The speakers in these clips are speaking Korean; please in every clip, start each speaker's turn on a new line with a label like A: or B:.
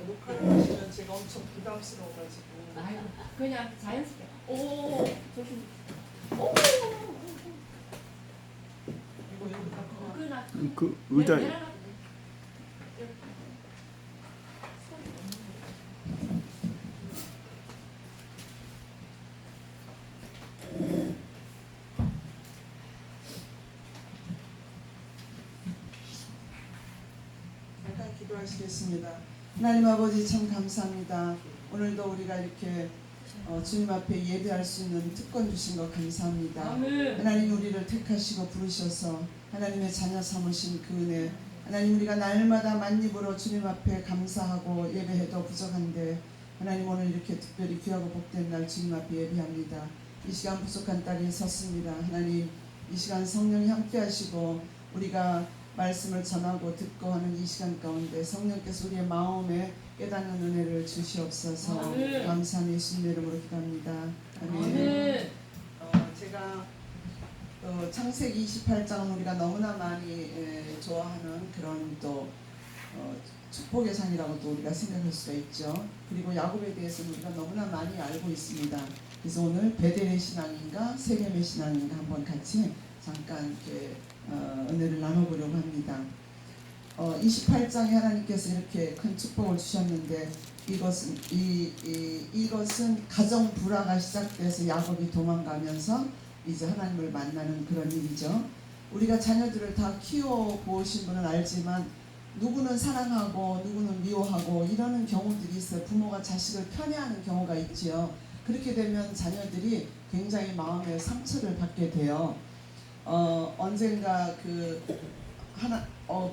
A: 녹화를 하시면 제가 엄청 부담스러워가지고.
B: 아유, 그냥 자연스럽게. 오, 조심. 오,
A: 이거 여기 갖고
B: 그나.
C: 그 의자
A: 잠깐 기도하시겠습니다. 하나님 아버지 참 감사합니다. 오늘도 우리가 이렇게 주님 앞에 예배할 수 있는 특권 주신 것 감사합니다.
B: 아멘.
A: 하나님 우리를 택하시고 부르셔서 하나님의 자녀 삼으신 그 은혜, 하나님 우리가 날마다 만입으로 주님 앞에 감사하고 예배해도 부족한데 하나님 오늘 이렇게 특별히 귀하고 복된 날 주님 앞에 예배합니다. 이 시간 부족한 딸이 섰습니다. 하나님 이 시간 성령이 함께 하시고 우리가 말씀을 전하고 듣고 하는 이 시간 가운데 성령께서 우리의 마음에 깨닫는 은혜를 주시옵소서.
B: 아멘.
A: 감사한 예수님 이름으로 기도합니다. 아멘.
B: 아멘.
A: 제가 창세기 28장은 우리가 너무나 많이 좋아하는 그런 또 축복의 산이라고 또 우리가 생각할 수가 있죠. 그리고 야곱에 대해서는 우리가 너무나 많이 알고 있습니다. 그래서 오늘 베델의 신앙인가 세겜의 신앙인가 한번 같이 잠깐 이렇게 은혜를 나눠보려고 합니다. 28장에 하나님께서 이렇게 큰 축복을 주셨는데 이것은 가정 불화가 시작돼서 야곱이 도망가면서 이제 하나님을 만나는 그런 일이죠. 우리가 자녀들을 다 키워보신 분은 알지만 누구는 사랑하고 누구는 미워하고 이러는 경우들이 있어요. 부모가 자식을 편애하는 경우가 있지요. 그렇게 되면 자녀들이 굉장히 마음에 상처를 받게 돼요. 언젠가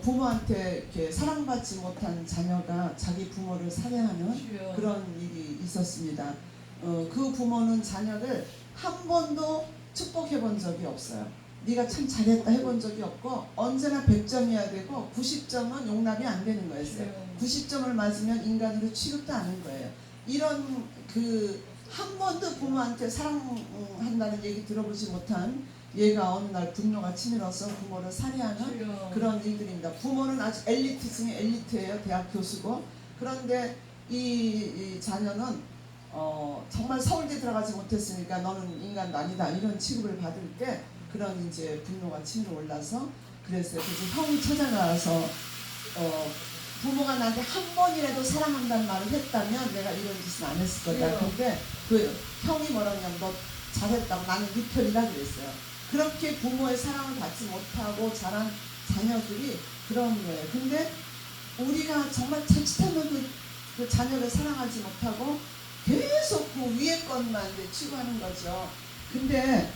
A: 부모한테 이렇게 사랑받지 못한 자녀가 자기 부모를 살해하는 그런 일이 있었습니다. 그 부모는 자녀를 한 번도 축복해 본 적이 없어요. 네가 참 잘했다 해본 적이 없고 언제나 100점이어야 되고 90점은 용납이 안 되는 거였어요. 90점을 맞으면 인간으로 취급도 안 하는 거예요. 이런 한 번도 부모한테 사랑한다는 얘기 들어보지 못한 얘가 어느 날 분노가 치밀어서 부모를 살해하는 그런 일들입니다. 부모는 아주 엘리트 중에 엘리트예요. 대학 교수고. 그런데 이 자녀는 정말 서울대 들어가지 못했으니까 너는 인간도 아니다 이런 취급을 받을 때 그런 이제 분노가 치밀어 올라서 그랬어요. 그래서 형이 찾아가서 부모가 나한테 한 번이라도 사랑한다는 말을 했다면 내가 이런 짓은 안 했을 거다. 근데 그 형이 뭐라냐면 너 잘했다고 나는 네 편이라 그랬어요. 그렇게 부모의 사랑을 받지 못하고 자란 자녀들이 그런 거예요. 근데 우리가 정말 자칫하면 그 자녀를 사랑하지 못하고 계속 그 위에 것만 추구하는 거죠. 근데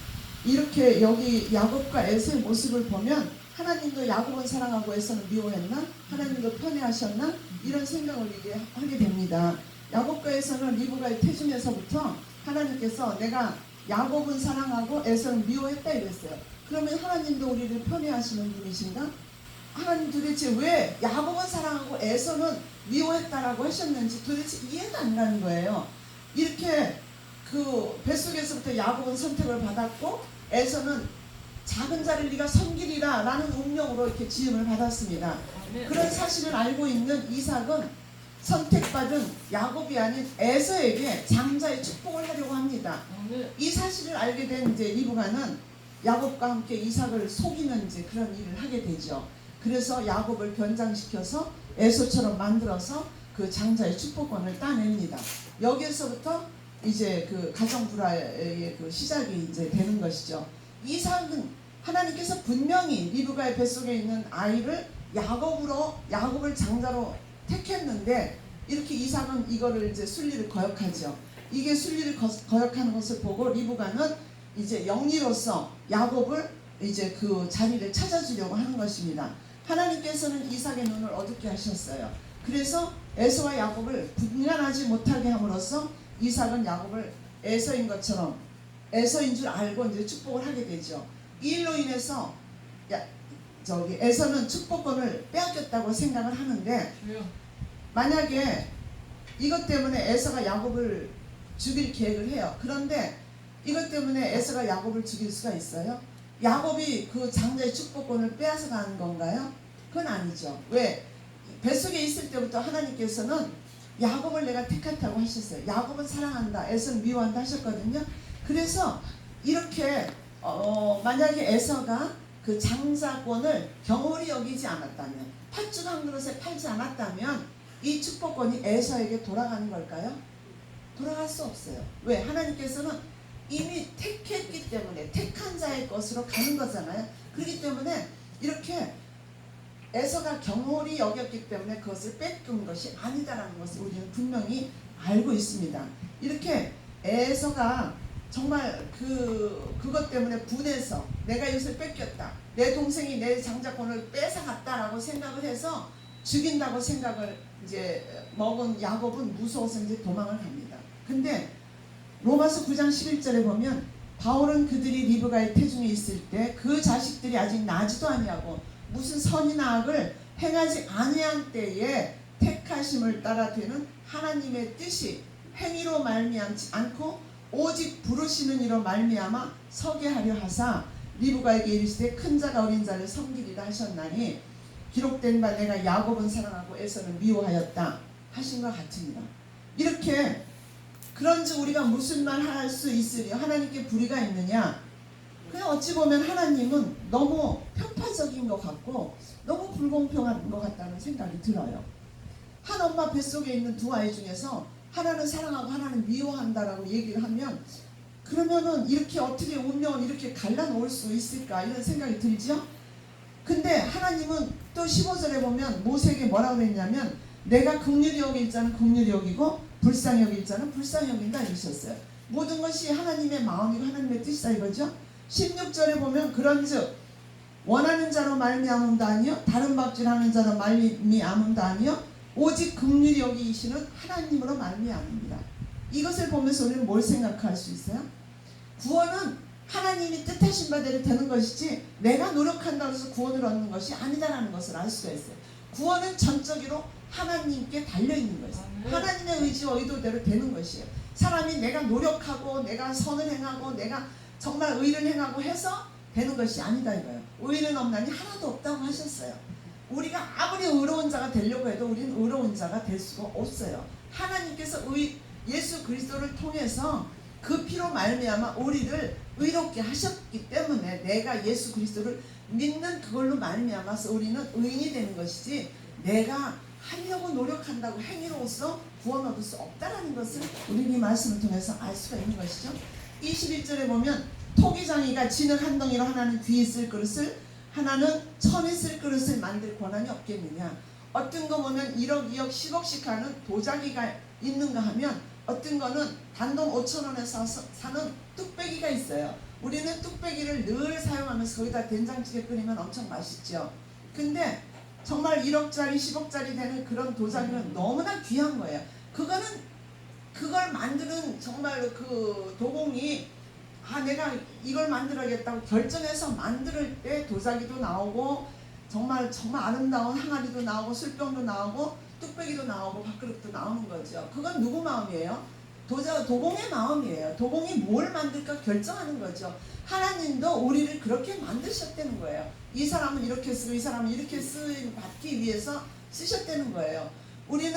A: 이렇게 여기 야곱과 에서의 모습을 보면 하나님도 야곱은 사랑하고 에서는 미워했나? 하나님도 편애하셨나? 이런 생각을 이게 하게 됩니다. 야곱과 에서는 리브가의 태중에서부터 하나님께서 내가 야곱은 사랑하고 에서는 미워했다 이랬어요. 그러면 하나님도 우리를 편애하시는 분이신가? 하나님 도대체 왜 야곱은 사랑하고 에서는 미워했다라고 하셨는지 도대체 이해가 안 가는 거예요. 이렇게 그 뱃속에서부터 야곱은 선택을 받았고 에서는 작은 자를 네가 섬기리라 라는 운명으로 이렇게 지음을 받았습니다. 그런 사실을 알고 있는 이삭은 선택받은 야곱이 아닌 에서에게 장자의 축복을 하려고 합니다. 이 사실을 알게 된 이제 리브가는 야곱과 함께 이삭을 속이는 이제 그런 일을 하게 되죠. 그래서 야곱을 변장시켜서 에서처럼 만들어서 그 장자의 축복권을 따냅니다. 여기에서부터 이제 그 가정 불화의 그 시작이 이제 되는 것이죠. 이삭은 하나님께서 분명히 리브가의 뱃속에 있는 아이를 야곱을 장자로 택했는데 이렇게 이삭은 이거를 이제 순리를 거역하죠. 이게 순리를 거역하는 것을 보고 리브가는 이제 영리로서 야곱을 이제 그 자리를 찾아주려고 하는 것입니다. 하나님께서는 이삭의 눈을 어둡게 하셨어요. 그래서 에서와 야곱을 분간하지 못하게 함으로써 이삭은 야곱을 에서인 것처럼 에서인 줄 알고 이제 축복을 하게 되죠. 이 일로 인해서 에서는 축복권을 빼앗겼다고 생각을 하는데 만약에 이것 때문에 에서가 야곱을 죽일 계획을 해요. 그런데 이것 때문에 에서가 야곱을 죽일 수가 있어요? 야곱이 그 장자의 축복권을 빼앗아 가는 건가요? 그건 아니죠. 왜? 뱃속에 있을 때부터 하나님께서는 야곱을 내가 택했다고 하셨어요. 야곱은 사랑한다, 에서는 미워한다 하셨거든요. 그래서 이렇게 만약에 에서가 그 장자권을 경홀히 여기지 않았다면, 팥죽 한 그릇에 팔지 않았다면 이 축복권이 에서에게 돌아가는 걸까요? 돌아갈 수 없어요. 왜? 하나님께서는 이미 택했기 때문에 택한 자의 것으로 가는 거잖아요. 그렇기 때문에 이렇게 에서가 경홀히 여겼기 때문에 그것을 뺏긴 것이 아니다라는 것을 우리는 분명히 알고 있습니다. 이렇게 에서가 정말 그것 때문에 분해서 내가 이것을 뺏겼다, 내 동생이 내 장자권을 뺏어갔다라고 생각을 해서 죽인다고 생각을 이제 먹은 야곱은 무서워서 이제 도망을 갑니다. 근데 로마서 9장 11절에 보면 바울은 그들이 리브가의 태중에 있을 때 그 자식들이 아직 나지도 아니하고 무슨 선이나 악을 행하지 아니한 때에 택하심을 따라 되는 하나님의 뜻이 행위로 말미암지 않고 오직 부르시는 이로 말미암아 서게 하려 하사 리브가에게 이르시되 큰 자가 어린 자를 섬기리라 하셨나니 기록된 바 내가 야곱은 사랑하고 에서는 미워하였다 하신 것 같습니다. 이렇게 그런즉 우리가 무슨 말 할 수 있으리? 하나님께 불의가 있느냐? 그냥 어찌 보면 하나님은 너무 편파적인 것 같고 너무 불공평한 것 같다는 생각이 들어요. 한 엄마 뱃속에 있는 두 아이 중에서 하나는 사랑하고 하나는 미워한다라고 얘기를 하면, 그러면은 이렇게 어떻게 운명을 이렇게 갈라놓을 수 있을까 이런 생각이 들죠. 근데 하나님은 또 15절에 보면 모세에게 뭐라고 했냐면 내가 긍휼히 여길 자는 긍휼히 여기고 불쌍히 여길 자는 불쌍히 여긴다 이러셨어요. 모든 것이 하나님의 마음이고 하나님의 뜻이다 이거죠. 16절에 보면 그런즉 원하는 자로 말미암음도 아니요 다른 박질하는 자로 말미암음도 아니요 오직 긍휼히 여기시는 하나님으로 말미암습니다. 이것을 보면서 우리는 뭘 생각할 수 있어요? 구원은 하나님이 뜻하신 바대로 되는 것이지 내가 노력한다고 해서 구원을 얻는 것이 아니다라는 것을 알 수가 있어요. 구원은 전적으로 하나님께 달려있는 것이에요. 하나님의 의지와 의도대로 되는 것이에요. 사람이 내가 노력하고 내가 선을 행하고 내가 정말 의를 행하고 해서 되는 것이 아니다 이거예요. 의는 없나니 하나도 없다고 하셨어요. 우리가 아무리 의로운 자가 되려고 해도 우리는 의로운 자가 될 수가 없어요. 하나님께서 예수 그리스도를 통해서 그 피로 말미암아 우리를 의롭게 하셨기 때문에 내가 예수 그리스도를 믿는 그걸로 말미암아서 우리는 의인이 되는 것이지 내가 하려고 노력한다고 행위로서 구원 얻을 수 없다는 것을 우리 이 말씀을 통해서 알 수가 있는 것이죠. 21절에 보면 토기장이가 진흙 한 덩이로 하나는 귀에 쓸 그릇을 하나는 천에 쓸 그릇을 만들 권한이 없겠느냐. 어떤 거 보면 1억 2억 10억씩 하는 도자기가 있는가 하면 어떤 거는 단돈 5,000원에 사는 뚝배기가 있어요. 우리는 뚝배기를 늘 사용하면서 거기다 된장찌개 끓이면 엄청 맛있죠. 근데 정말 1억짜리 10억짜리 되는 그런 도자기는 너무나 귀한 거예요. 그걸 만드는 정말 그 도공이 내가 이걸 만들어야겠다고 결정해서 만들 때 도자기도 나오고 정말 아름다운 항아리도 나오고 술병도 나오고 뚝배기도 나오고 밥그릇도 나오는 거죠. 그건 누구 마음이에요? 도공의 마음이에요. 도공이 뭘 만들까 결정하는 거죠. 하나님도 우리를 그렇게 만드셨다는 거예요. 이 사람은 이렇게 쓰고 이 사람은 이렇게 받기 위해서 쓰셨다는 거예요. 우리는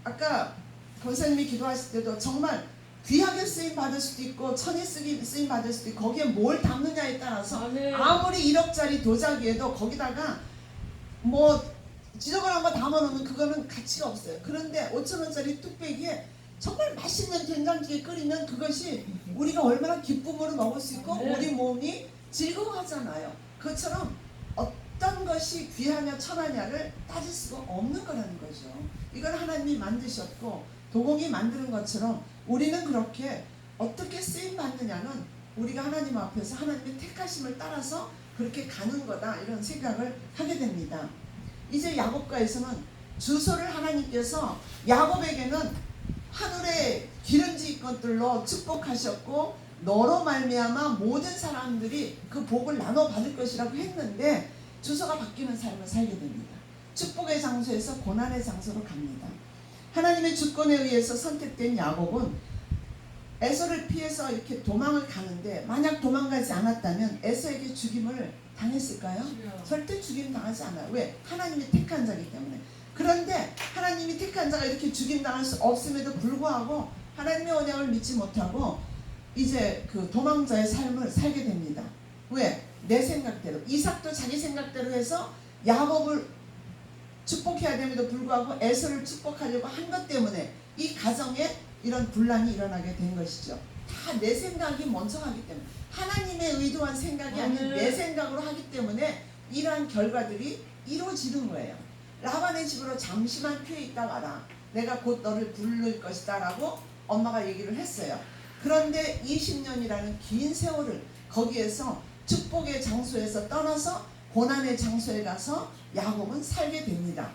A: 아까 권사님이 기도하실 때도 정말 귀하게 쓰임 받을 수도 있고 천에 쓰임 받을 수도 있고 거기에 뭘 담느냐에 따라서 아무리 1억짜리 도자기에도 거기다가 뭐 지저분한 거 담아놓으면 그거는 가치가 없어요. 그런데 5,000원짜리 뚝배기에 정말 맛있는 된장찌개 끓이면 그것이 우리가 얼마나 기쁨으로 먹을 수 있고 우리 몸이 즐거워하잖아요. 그것처럼 어떤 것이 귀하냐 천하냐를 따질 수가 없는 거라는 거죠. 이걸 하나님이 만드셨고 도공이 만드는 것처럼 우리는 그렇게 어떻게 쓰임 받느냐는 우리가 하나님 앞에서 하나님의 택하심을 따라서 그렇게 가는 거다 이런 생각을 하게 됩니다. 이제 야곱과에서는 주소를 하나님께서 야곱에게는 하늘의 기름진 것들로 축복하셨고 너로 말미암아 모든 사람들이 그 복을 나눠 받을 것이라고 했는데 주소가 바뀌는 삶을 살게 됩니다. 축복의 장소에서 고난의 장소로 갑니다. 하나님의 주권에 의해서 선택된 야곱은 에서를 피해서 이렇게 도망을 가는데 만약 도망가지 않았다면 에서에게 죽임을 당했을까요? 절대 죽임 당하지 않아요. 왜? 하나님이 택한 자이기 때문에. 그런데 하나님이 택한 자가 이렇게 죽임당할 수 없음에도 불구하고 하나님의 언약을 믿지 못하고 이제 그 도망자의 삶을 살게 됩니다. 왜? 내 생각대로. 이삭도 자기 생각대로 해서 야곱을 축복해야 됨에도 불구하고 에서를 축복하려고 한 것 때문에 이 가정에 이런 분란이 일어나게 된 것이죠. 다 내 생각이 먼저 하기 때문에, 하나님의 의도한 생각이 아닌 내 생각으로 하기 때문에 이러한 결과들이 이루어지는 거예요. 라반의 집으로 잠시만 피해 있다 와라. 내가 곧 너를 부를 것이다 라고 엄마가 얘기를 했어요. 그런데 20년이라는 긴 세월을 거기에서 축복의 장소에서 떠나서 고난의 장소에 가서 야곱은 살게 됩니다.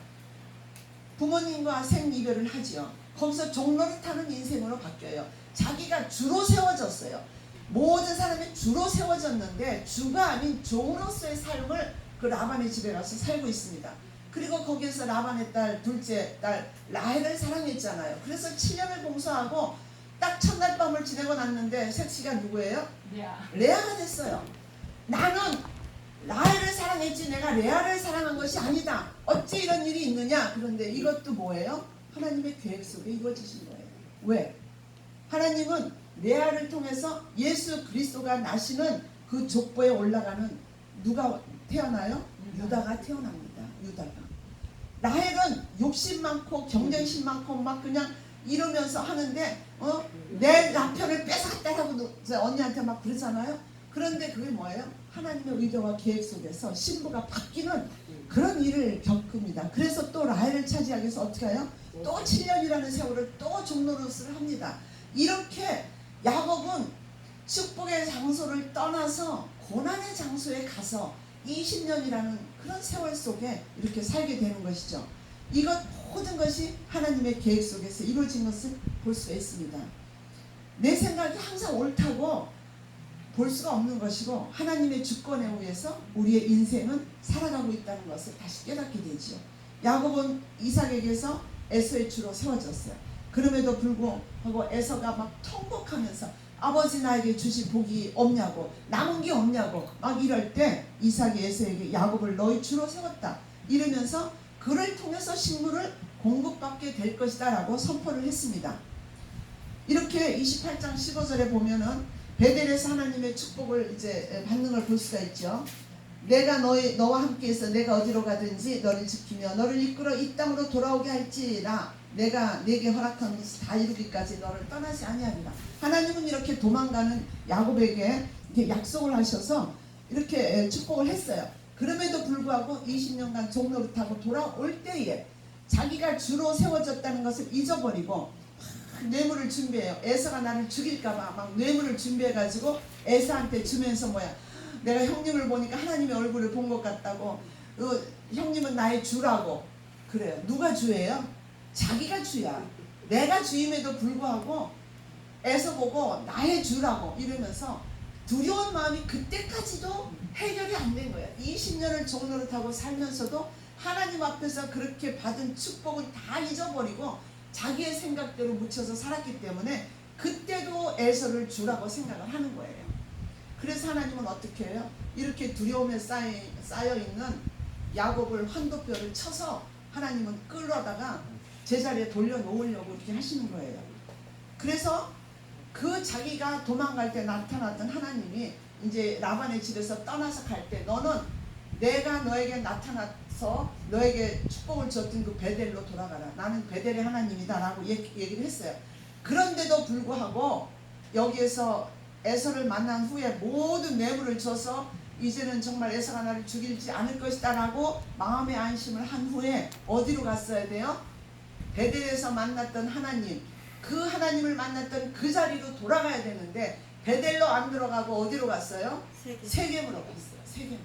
A: 부모님과 생이별을 하지요. 거기서 종로를 타는 인생으로 바뀌어요. 자기가 주로 세워졌어요. 모든 사람이 주로 세워졌는데 주가 아닌 종으로서의 삶을 그 라반의 집에 가서 살고 있습니다. 그리고 거기에서 라반의 딸, 둘째 딸 라헬을 사랑했잖아요. 그래서 7년을 봉사하고 딱 첫날 밤을 지내고 났는데 색시가 누구예요? 레아가 됐어요. 나는 라헬을 사랑했지 내가 레아를 사랑한 것이 아니다. 어찌 이런 일이 있느냐? 그런데 이것도 뭐예요? 하나님의 계획 속에 이루어지신 거예요. 왜? 하나님은 레아를 통해서 예수 그리스도가 나시는 그 족보에 올라가는 누가 태어나요? 유다가 태어납니다. 유다가. 라헬은 욕심 많고 경쟁심 많고 막 그냥 이러면서 하는데 내 남편을 뺏어갔다라고 언니한테 막 그러잖아요. 그런데 그게 뭐예요? 하나님의 의도와 계획 속에서 신부가 바뀌는 그런 일을 겪습니다. 그래서 또 라헬을 차지하기 위해서 어떻게 해요? 또 7년이라는 세월을 또 종노릇을 합니다. 이렇게 야곱은 축복의 장소를 떠나서 고난의 장소에 가서 20년이라는 그런 세월 속에 이렇게 살게 되는 것이죠. 이것 모든 것이 하나님의 계획 속에서 이루어진 것을 볼 수가 있습니다. 내 생각이 항상 옳다고 볼 수가 없는 것이고 하나님의 주권에 의해서 우리의 인생은 살아가고 있다는 것을 다시 깨닫게 되지요. 야곱은 이삭에게서 에서의 주로 세워졌어요. 그럼에도 불구하고 에서가 막 통곡하면서 아버지 나에게 주실 복이 없냐고 남은 게 없냐고 막 이럴 때 이삭이 에서에게 야곱을 너희 주로 세웠다 이러면서 그를 통해서 식물을 공급받게 될 것이다 라고 선포를 했습니다. 이렇게 28장 15절에 보면은 베델에서 하나님의 축복을 이제 받는 걸 볼 수가 있죠. 내가 너와 함께해서 내가 어디로 가든지 너를 지키며 너를 이끌어 이 땅으로 돌아오게 할지라 내가 네게 허락한 것을 다 이루기까지 너를 떠나지 아니하리라. 하나님은 이렇게 도망가는 야곱에게 이렇게 약속을 하셔서 이렇게 축복을 했어요. 그럼에도 불구하고 20년간 종노릇하고 돌아올 때에 자기가 주로 세워졌다는 것을 잊어버리고 뇌물을 준비해요. 에서가 나를 죽일까봐 막 뇌물을 준비해가지고 에서한테 주면서 뭐야 내가 형님을 보니까 하나님의 얼굴을 본 것 같다고 형님은 나의 주라고 그래요. 누가 주예요? 자기가 주야. 내가 주임에도 불구하고 에서 보고 나의 주라고 이러면서 두려운 마음이 그때까지도 해결이 안 된 거예요. 20년을 종노릇하고 살면서도 하나님 앞에서 그렇게 받은 축복은 다 잊어버리고 자기의 생각대로 묻혀서 살았기 때문에 그때도 에서를 주라고 생각을 하는 거예요. 그래서 하나님은 어떻게 해요? 이렇게 두려움에 쌓여있는 야곱을 환도뼈를 쳐서 하나님은 끌어다가 제자리에 돌려놓으려고 이렇게 하시는 거예요. 그래서 그 자기가 도망갈 때 나타났던 하나님이 이제 라반의 집에서 떠나서 갈 때 너는 내가 너에게 나타나서 너에게 축복을 줬던 그 베델로 돌아가라. 나는 베델의 하나님이다 라고 얘기를 했어요. 그런데도 불구하고 여기에서 에서를 만난 후에 모든 뇌물을 줘서 이제는 정말 에서가 나를 죽이지 않을 것이다 라고 마음의 안심을 한 후에 어디로 갔어야 돼요? 베델에서 만났던 하나님, 그 하나님을 만났던 그 자리로 돌아가야 되는데 베델로 안 들어가고 어디로 갔어요? 세겜으로 갔어요. 세겜.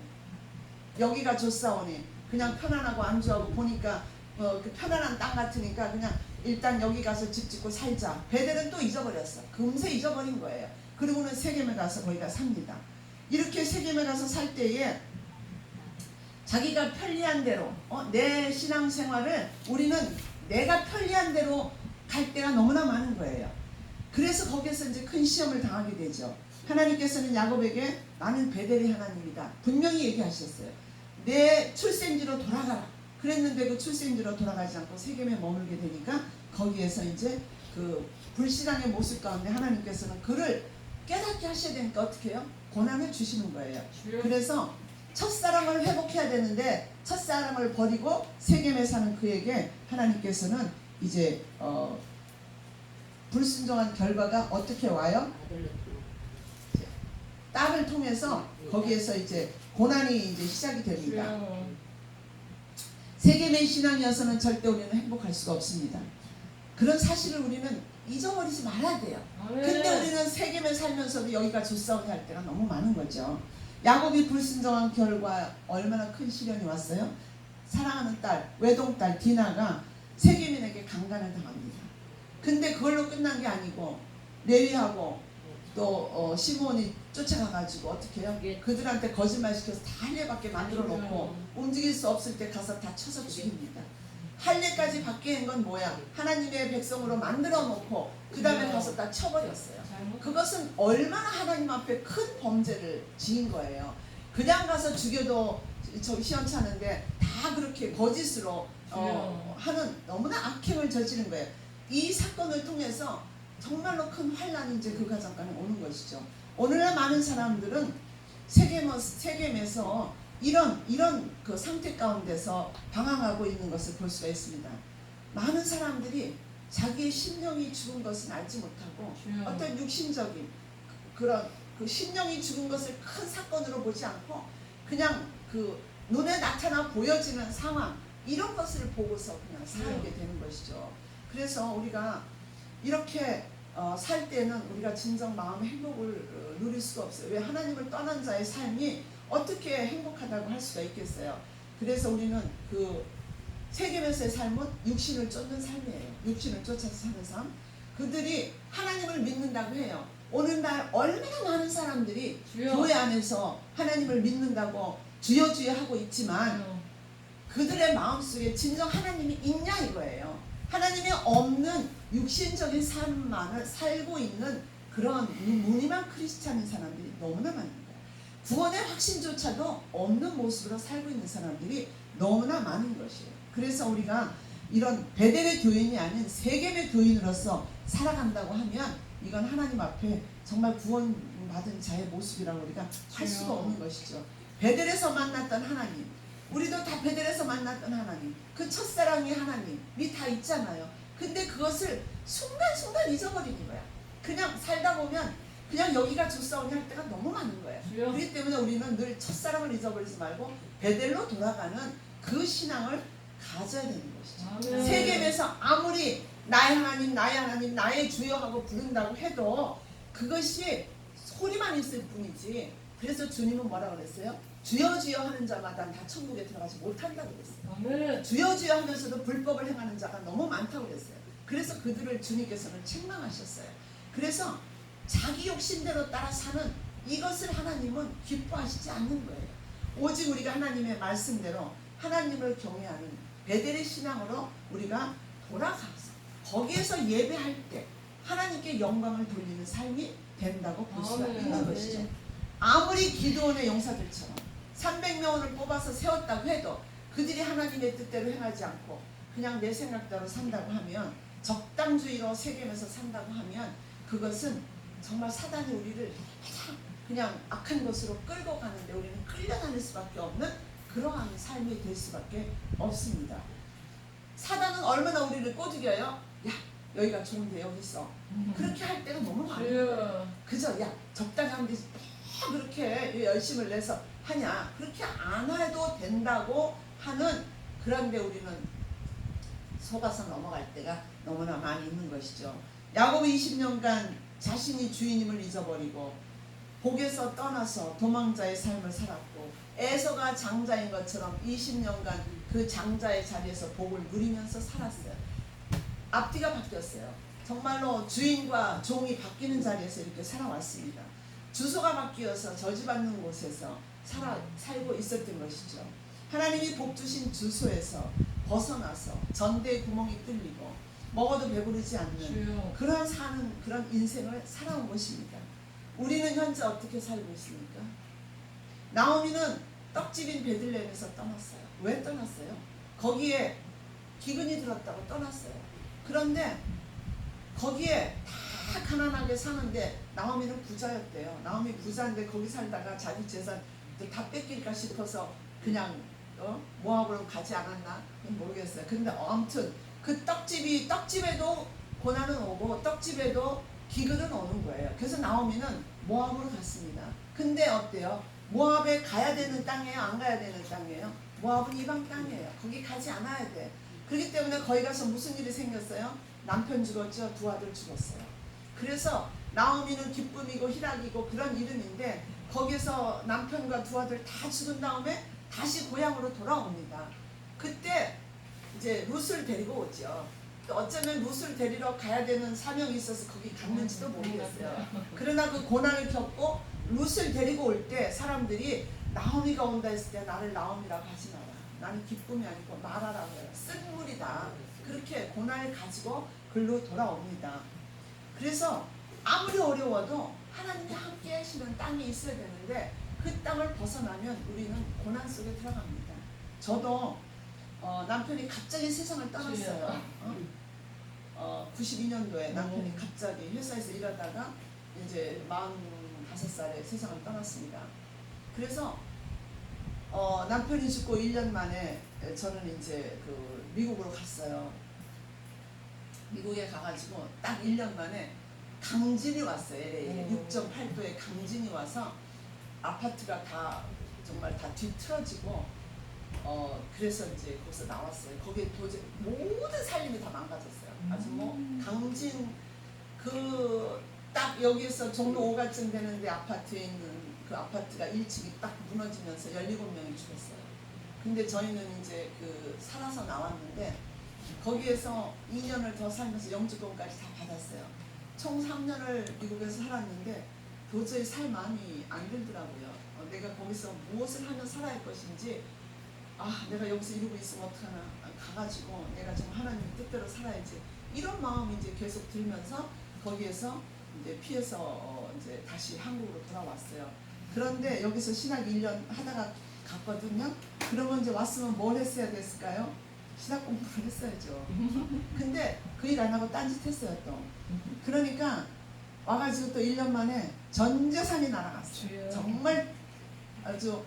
A: 여기가 좋사오니 그냥 편안하고 안주하고 보니까 그 편안한 땅 같으니까 그냥 일단 여기 가서 집 짓고 살자. 베델은 또 잊어버렸어. 금세 잊어버린 거예요. 그리고는 세겜에 가서 거기가 삽니다. 이렇게 세겜에 가서 살 때에 자기가 편리한 대로 내 신앙생활을 우리는 내가 편리한 대로 갈 때가 너무나 많은 거예요. 그래서 거기에서 이제 큰 시험을 당하게 되죠. 하나님께서는 야곱에게 나는 베델의 하나님이다 분명히 얘기하셨어요. 내 출생지로 돌아가라. 그랬는데 그 출생지로 돌아가지 않고 세겜에 머물게 되니까 거기에서 이제 그 불신앙의 모습 가운데 하나님께서는 그를 깨닫게 하셔야 되니까 어떻게 해요? 고난을 주시는 거예요. 그래서 첫사랑을 회복해야 되는데 첫사랑을 버리고 세겜에 사는 그에게 하나님께서는 이제 불순종한 결과가 어떻게 와요? 딸을 통해서 거기에서 이제 고난이 이제 시작이 됩니다. 세겜의 신앙이어서는 절대 우리는 행복할 수가 없습니다. 그런 사실을 우리는 잊어버리지 말아야 돼요. 근데 우리는 세겜에 살면서도 여기가 조싸움이 할 때가 너무 많은 거죠. 야곱이 불순종한 결과 얼마나 큰 시련이 왔어요? 사랑하는 딸, 외동딸 디나가 세겜인에게 강간을 당합니다. 근데 그걸로 끝난 게 아니고 레위하고 또 시므온이 쫓아가가지고 어떻게 해요? 그들한테 거짓말 시켜서 다 할례밖에 만들어 놓고 움직일 수 없을 때 가서 다 쳐서 죽입니다. 할례까지 받게 한 건 뭐야? 하나님의 백성으로 만들어 놓고 그 다음에 가서 다 쳐버렸어요. 그것은 얼마나 하나님 앞에 큰 범죄를 지은 거예요. 그냥 가서 죽여도 저 시험차는데 다 그렇게 거짓으로 하는 너무나 악행을 저지른 거예요. 이 사건을 통해서 정말로 큰 환란이 이제 그 가정까지 오는 것이죠. 오늘날 많은 사람들은 세겜에서 이런 그 상태 가운데서 방황하고 있는 것을 볼 수가 있습니다. 많은 사람들이 자기의 심령이 죽은 것은 알지 못하고 어떤 육신적인 그런 그 심령이 죽은 것을 큰 사건으로 보지 않고 그냥 그 눈에 나타나 보여지는 상황 이런 것을 보고서 그냥 살게 되는 것이죠. 그래서 우리가 이렇게 살 때는 우리가 진정 마음의 행복을 누릴 수가 없어요. 왜? 하나님을 떠난 자의 삶이 어떻게 행복하다고 할 수가 있겠어요. 그래서 우리는 그 세겜에서의 삶은 육신을 쫓는 삶이에요. 육신을 쫓아서 사는 삶. 그들이 하나님을 믿는다고 해요. 오늘날 얼마나 많은 사람들이 교회 안에서 하나님을 믿는다고 주여 주여 하고 있지만 그들의 마음속에 진정 하나님이 있냐 이거예요. 하나님이 없는 육신적인 삶만을 살고 있는 그런 무늬만 크리스찬인 사람들이 너무나 많습니다. 구원의 확신조차도 없는 모습으로 살고 있는 사람들이 너무나 많은 것이에요. 그래서 우리가 이런 베델의 교인이 아닌 세겜의 교인으로서 살아간다고 하면 이건 하나님 앞에 정말 구원받은 자의 모습이라고 우리가 할 수가 없는 것이죠. 베델에서 만났던 하나님, 우리도 다 베델에서 만났던 하나님, 그 첫사랑의 하나님이 다 있잖아요. 근데 그것을 순간순간 잊어버리는 거야. 그냥 살다 보면 그냥 여기가 조싸움이 할 때가 너무 많은 거예요. 그렇기 때문에 우리는 늘 첫사랑을 잊어버리지 말고 베델로 돌아가는 그 신앙을 가져야 되는 것이죠. 세겜에서 아무리 나의 하나님, 나의 하나님, 나의 주여 하고 부른다고 해도 그것이 소리만 있을 뿐이지. 그래서 주님은 뭐라고 그랬어요? 주여 주여 하는 자마다 다 천국에 들어가지 못한다고 그랬어요. 주여 주여 하면서도 불법을 행하는 자가 너무 많다고 그랬어요. 그래서 그들을 주님께서는 책망하셨어요. 그래서 자기 욕심대로 따라 사는 이것을 하나님은 기뻐하시지 않는 거예요. 오직 우리가 하나님의 말씀대로 하나님을 경외하는 베델의 신앙으로 우리가 돌아가서 거기에서 예배할 때 하나님께 영광을 돌리는 삶이 된다고 볼 수가 있는 것이죠. 아무리 기드온의 용사들처럼 300명을 뽑아서 세웠다고 해도 그들이 하나님의 뜻대로 행하지 않고 그냥 내 생각대로 산다고 하면, 적당주의로 세겜에서 산다고 하면 그것은 정말 사단이 우리를 그냥 악한 것으로 끌고 가는데 우리는 끌려다닐 수밖에 없는 그러한 삶이 될 수밖에 없습니다. 사단은 얼마나 우리를 꼬드겨요? 야, 여기가 좋은데 여기 있어. 그렇게 할 때가 너무 많아요. 그저 야, 적당히 하면 되지. 그렇게 열심을 내서 하냐? 그렇게 안 해도 된다고 하는, 그런데 우리는 속아서 넘어갈 때가 너무나 많이 있는 것이죠. 야곱이 20년간 자신이 주인임을 잊어버리고 복에서 떠나서 도망자의 삶을 살았고, 에서가 장자인 것처럼 20년간 그 장자의 자리에서 복을 누리면서 살았어요. 앞뒤가 바뀌었어요. 정말로 주인과 종이 바뀌는 자리에서 이렇게 살아왔습니다. 주소가 바뀌어서 저지받는 곳에서 살고 있었던 것이죠. 하나님이 복 주신 주소에서 벗어나서 전대의 구멍이 뚫리고 먹어도 배부르지 않는 그러한 사는 그런 인생을 살아온 것입니다. 우리는 현재 어떻게 살고 있습니까? 나오미는 떡집인 베들레헴에서 떠났어요. 왜 떠났어요? 거기에 기근이 들었다고 떠났어요. 그런데 거기에 다 가난하게 사는데 나오미는 부자였대요. 나오미 부자인데 거기 살다가 자기 재산 다 뺏길까 싶어서 그냥 모압으로 가지 않았나 모르겠어요. 근데 아무튼 그 떡집에도 고난은 오고 떡집에도 기근은 오는 거예요. 그래서 나오미는 모압으로 갔습니다. 근데 어때요? 모압에 가야 되는 땅이에요? 안 가야 되는 땅이에요? 모압은 이방 땅이에요. 거기 가지 않아야 돼. 그렇기 때문에 거기 가서 무슨 일이 생겼어요? 남편 죽었죠. 두 아들 죽었어요. 그래서 나오미는 기쁨이고 희락이고 그런 이름인데 거기서 남편과 두 아들 다 죽은 다음에 다시 고향으로 돌아옵니다. 그때 이제 룻을 데리고 오죠. 또 어쩌면 룻을 데리러 가야 되는 사명이 있어서 거기 갔는지도 모르겠어요. 그러나 그 고난을 겪고 룻을 데리고 올 때 사람들이 나오미가 온다 했을 때 나를 나오미라고 하지 마라. 나는 기쁨이 아니고 말하라고 해요. 쓴물이다. 그렇게 고난을 가지고 글로 돌아옵니다. 그래서 아무리 어려워도 하나님이 함께 하시는 땅이 있어야 되는데 그 땅을 벗어나면 우리는 고난 속에 들어갑니다. 저도 남편이 갑자기 세상을 떠났어요. 92년도에 남편이 갑자기 회사에서 일하다가 이제 45살에 세상을 떠났습니다. 그래서 남편이 죽고 1년 만에 저는 이제 그 미국으로 갔어요. 미국에 가가지고 딱 1년 만에 강진이 왔어요. LA에 6.8도의 강진이 와서 아파트가 다 정말 다 뒤틀어지고 그래서 이제 거기서 나왔어요. 거기에 도저히 모든 살림이 다 망가졌어요. 아주 뭐 강진 그 딱 여기에서 종로 5가쯤 되는데 아파트에 있는 그 아파트가 1층이 딱 무너지면서 17명이 죽었어요. 근데 저희는 이제 그 살아서 나왔는데 거기에서 2년을 더 살면서 영주권까지 다 받았어요. 총 3년을 미국에서 살았는데 도저히 살 마음이 안 들더라고요. 내가 거기서 무엇을 하면 살아야 할 것인지 내가 여기서 이러고 있으면 어떡하나 가가지고 내가 좀 하나님의 뜻대로 살아야지 이런 마음이 이제 계속 들면서 거기에서 이제 피해서 이제 다시 한국으로 돌아왔어요. 그런데 여기서 신학 1년 하다가 갔거든요. 그러면 이제 왔으면 뭘 했어야 됐을까요? 신학 공부를 했어야죠. 근데 그 일 안 하고 딴짓 했어요 또. 그러니까 와가지고 또 1년 만에 전 재산이 날아갔어요. 정말 아주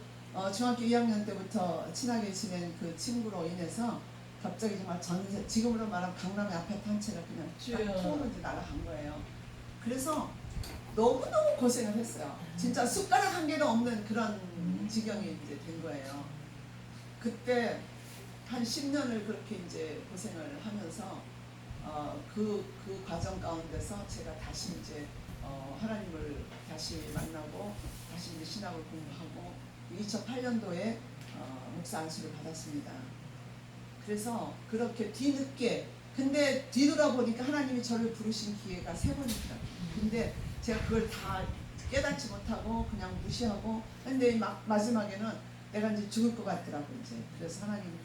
A: 중학교 2학년 때부터 친하게 지낸 그 친구로 인해서 갑자기 정말 지금으로 말하면 강남의 아파트 한 채가 그냥 딱 통으로 이제 날아간 거예요. 그래서 너무너무 고생을 했어요. 진짜 숟가락 한 개도 없는 그런 지경이 이제 된 거예요. 그때 한 10년을 그렇게 이제 고생을 하면서 그 과정 가운데서 제가 다시 이제 하나님을 다시 만나고 다시 이제 신학을 공부하고 2008년도에 목사 안수를 받았습니다. 그래서 그렇게 뒤늦게 근데 뒤돌아보니까 하나님이 저를 부르신 기회가 3번이더라고요. 근데 제가 그걸 다 깨닫지 못하고 그냥 무시하고 근데 마지막에는 내가 이제 죽을 것 같더라고 이제. 그래서 하나님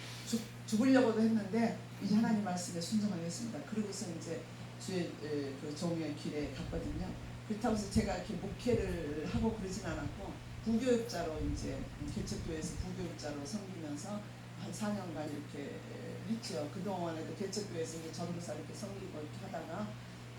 A: 죽으려고도 했는데 이제 하나님 말씀에 순종하겠습니다. 그러고서 이제 주의 그 종의 길에 갔거든요. 그렇다고 해서 제가 이렇게 목회를 하고 그러진 않았고 부교육자로 이제 개척교회에서 부교육자로 섬기면서 한 4년간 이렇게 했죠. 그동안에도 개척교회에서 이제 전도사 이렇게 섬기고 이렇게 하다가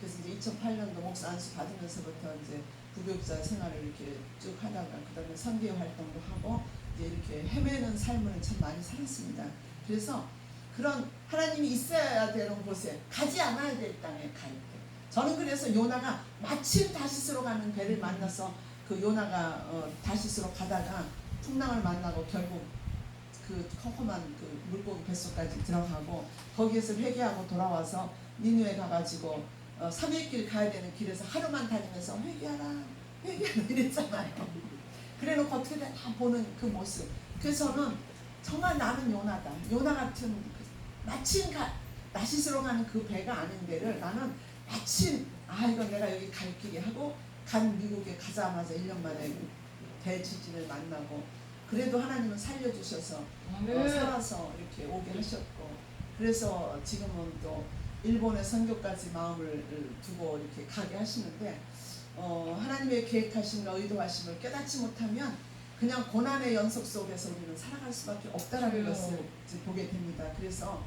A: 그래서 이제 2008년도 목사 안수 받으면서부터 이제 부교육자 생활을 이렇게 쭉 하다가 그다음에 선교 활동도 하고 이제 이렇게 헤매는 삶을 참 많이 살았습니다. 그래서 그런 하나님이 있어야 되는 곳에 가지 않아야 될 땅에 갈 때 저는 그래서 요나가 마침 다시스로 가는 배를 만나서 그 요나가 다시스로 가다가 풍랑을 만나고 결국 그 컴컴한 그 물고기 뱃속까지 들어가고 거기에서 회개하고 돌아와서 니느웨 가가지고 3일길 가야 되는 길에서 하루만 다니면서 회개하라 이랬잖아요. 그래놓고 어떻게 다 보는 그 모습. 그래서 저는 정말 나는 요나다. 요나 같은 마침 나시스로 가는 그 배가 아닌 데를 나는 마침 이건 내가 여기 갈 길이 하고 간 미국에 가자마자 1년 만에 대지진을 만나고 그래도 하나님은 살려주셔서 살아서 이렇게 오게 하셨고 그래서 지금은 또 일본의 선교까지 마음을 두고 이렇게 가게 하시는데 하나님의 계획하심과 의도하심을 깨닫지 못하면 그냥 고난의 연속 속에서 우리는 살아갈 수밖에 없다라는
B: 그래요.
A: 것을 이제 보게 됩니다. 그래서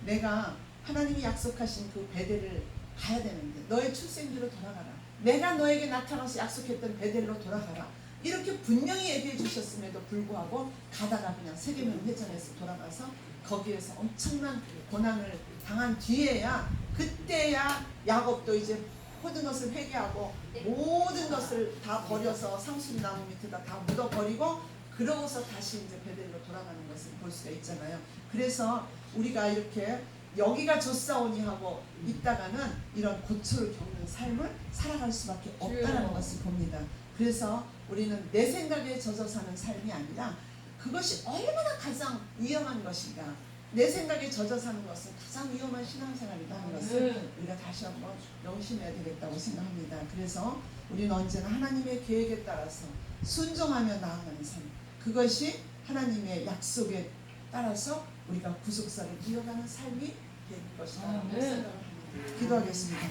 A: 내가 하나님이 약속하신 그 베델을 가야 되는데 너의 출생지로 돌아가라. 내가 너에게 나타나서 약속했던 베델로 돌아가라. 이렇게 분명히 얘기해 주셨음에도 불구하고 가다가 그냥 세계명 회전에서 돌아가서 거기에서 엄청난 고난을 당한 뒤에야 그때야 야곱도 이제 모든 것을 회개하고 모든 것을 다 버려서 상수리나무 밑에다 다 묻어버리고 그러고서 다시 이제 베델로 돌아가는 것을 볼 수가 있잖아요. 그래서 우리가 이렇게 여기가 좋사오니 하고 있다가는 이런 고초를 겪는 삶을 살아갈 수밖에 없다는 것을 봅니다. 그래서 우리는 내 생각에 젖어 사는 삶이 아니라 그것이 얼마나 가장 위험한 것인가, 내 생각에 젖어 사는 것은 가장 위험한 신앙생활이다 하는 것을 우리가 다시 한번 명심해야 되겠다고 생각합니다. 그래서 우리는 언제나 하나님의 계획에 따라서 순종하며 나아가는 삶, 그것이 하나님의 약속에 따라서 우리가 구속사를 이어가는 삶이 될 것이다 라고 생각을 합니다. 기도하겠습니다.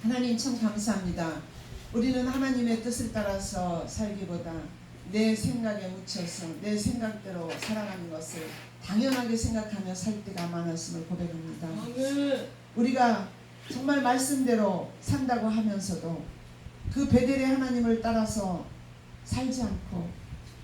A: 하나님 참 감사합니다. 우리는 하나님의 뜻을 따라서 살기보다 내 생각에 묻혀서 내 생각대로 살아가는 것을 당연하게 생각하며 살 때가 많았음을 고백합니다. 우리가 정말 말씀대로 산다고 하면서도 그 베델의 하나님을 따라서 살지 않고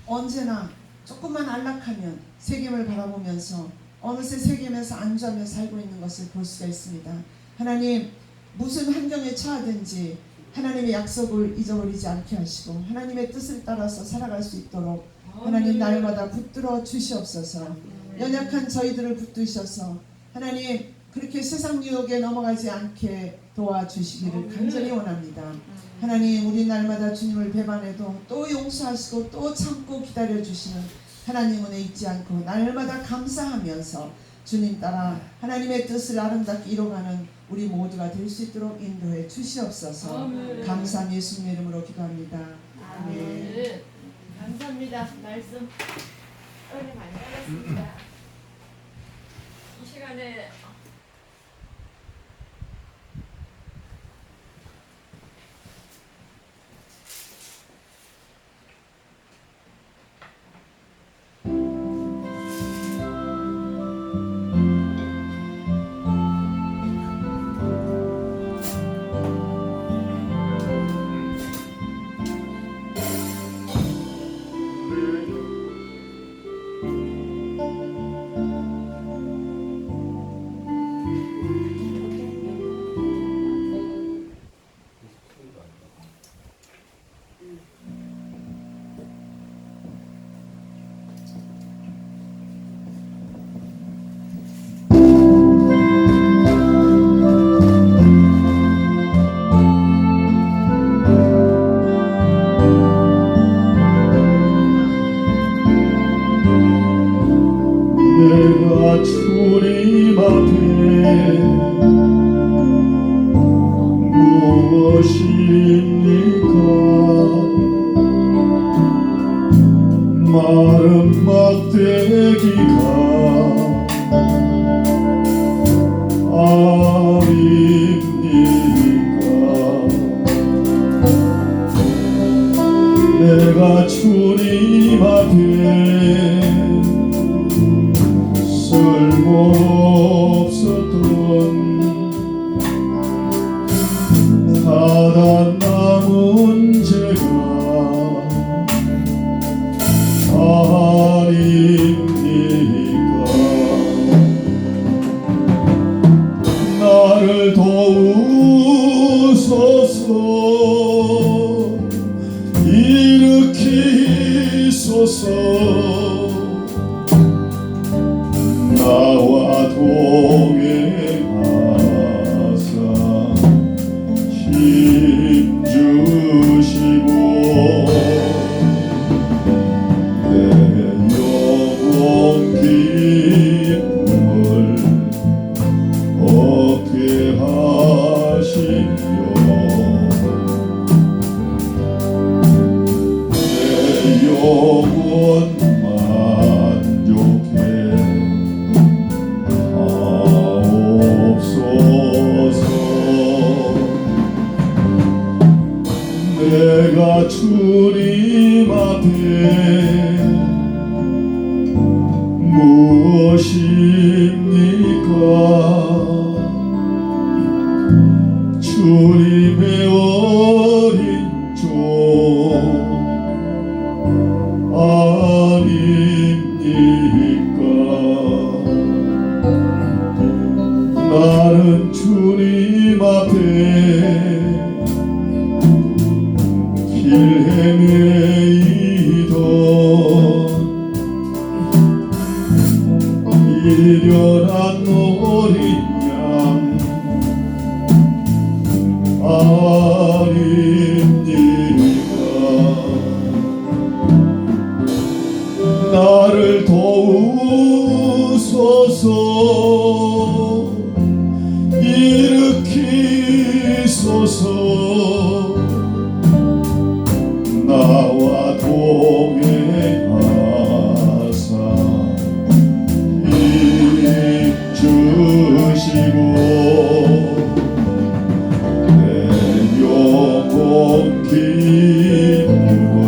A: 언제나 조금만 안락하면 세겜을 바라보면서 어느새 세겜에서 안주하며 살고 있는 것을 볼 수가 있습니다. 하나님, 무슨 환경에 처하든지 하나님의 약속을 잊어버리지 않게 하시고 하나님의 뜻을 따라서 살아갈 수 있도록 하나님 날마다 붙들어 주시옵소서. 연약한 저희들을 붙드셔서 하나님 그렇게 세상 유혹에 넘어가지 않게 도와주시기를 간절히 원합니다. 하나님, 우리 날마다 주님을 배반해도 또 용서하시고 또 참고 기다려주시는 하나님 은혜 잊지 않고 날마다 감사하면서 주님 따라 하나님의 뜻을 아름답게 이뤄가는 우리 모두가 될 수 있도록 인도해 주시옵소서.
B: 아멘.
A: 감사한 예수님의 이름으로 기도합니다. 아멘.
B: 감사합니다. 말씀 은혜 많이 받았습니다. 이 시간에
C: 내가 주님 앞에 무엇입니까? 마른 막대기가 아닙니까? 내가 주님 앞에 쓸모없었던 주님의 어린 종 아닙니까? 나는 주님 앞에 길 헤매이던 미련한 어린 양 아닙니까? 나를 도우소서 일으키소서 나와 동행하사 힘주시고 내 영혼 기쁨을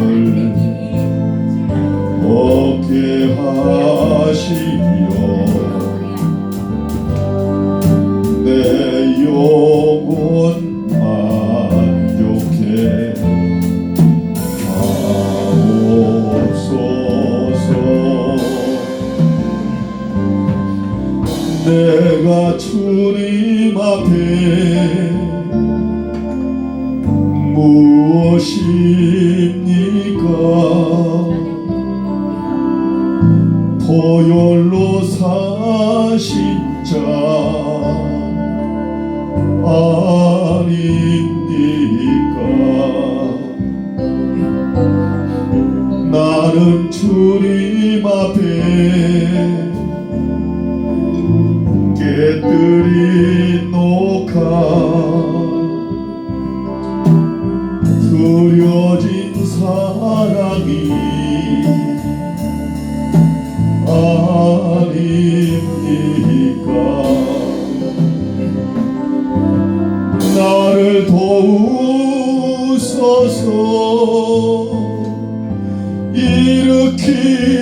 C: 얻게 하시며 내 영혼 만족해 하옵소서. 내가 주님 앞에 무엇입니까? 보혈로 사신 자 아닙니까? 나는 주님 앞에 깨뜨린 녹아 그려진 사랑이 아닙니까? 나를 도우소서 일으키소서